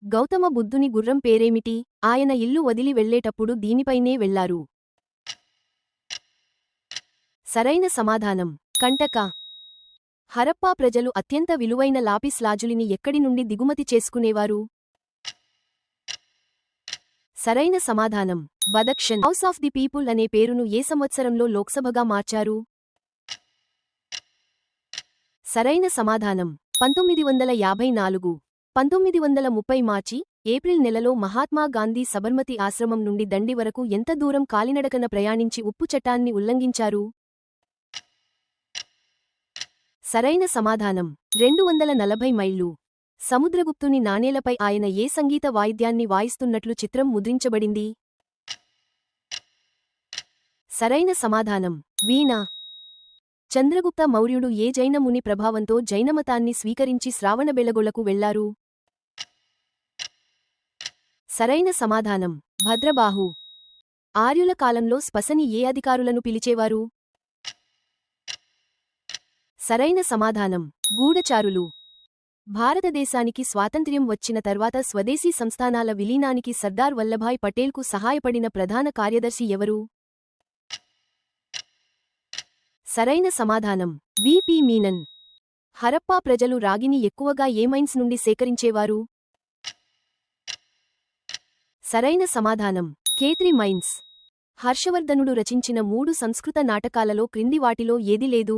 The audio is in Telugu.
గౌతమ బుద్ధుని గుర్రం పేరేమిటి? ఆయన ఇల్లు వదిలి వెళ్లేటప్పుడు దీనిపైనే వెళ్లారు. సరైన సమాధానం కంటక. హరప్పా ప్రజలు అత్యంత విలువైన లాపిస్ లాజులిని ఎక్కడి నుండి దిగుమతి చేసుకునేవారు? సరైన సమాధానం బదక్షన్. హౌస్ ఆఫ్ ది పీపుల్ అనే పేరును ఏ సంవత్సరంలో లోక్సభగా మార్చారు? సరైన సమాధానం 1954. 1930 మార్చి, ఏప్రిల్ నెలలో మహాత్మా గాంధీ సబర్మతి ఆశ్రమం నుండి దండి వరకు ఎంత దూరం కాలినడకన ప్రయాణించి ఉప్పు చట్టాన్ని ఉల్లంఘించారు? సరైన సమాధానం 240 మైళ్లు. సముద్రగుప్తుని నాణేలపై ఆయన ఏ సంగీత వాయిద్యాన్ని వాయిస్తున్నట్లు చిత్రం ముద్రించబడింది? సరైన సమాధానం వీణ. చంద్రగుప్త మౌర్యుడు ఏ జైన ముని ప్రభావంతో జైనమతాన్ని స్వీకరించి శ్రావణబెళగొళకు వెళ్లారు? సరైన సమాధానం భద్రబాహు. ఆర్యుల కాలంలో స్పసని ఏ అధికారులను పిలిచేవారు? సరైన సమాధానం గూఢచారులు. భారతదేశానికి స్వాతంత్ర్యం వచ్చిన తర్వాత స్వదేశీ సంస్థానాల విలీనానికి సర్దార్ వల్లభాయ్ పటేల్కు సహాయపడిన ప్రధాన కార్యదర్శి ఎవరు? సరైన సమాధానం వి.పి. మీనన్. హరప్పా ప్రజలు రాగిని ఎక్కువగా ఏ మైన్స్ నుండి సేకరించేవారు? సరైన సమాధానం ఖేత్రి మైన్స్. హర్షవర్ధనుడు రచించిన 3 సంస్కృత నాటకాలలో క్రింది వాటిలో ఏది లేదు?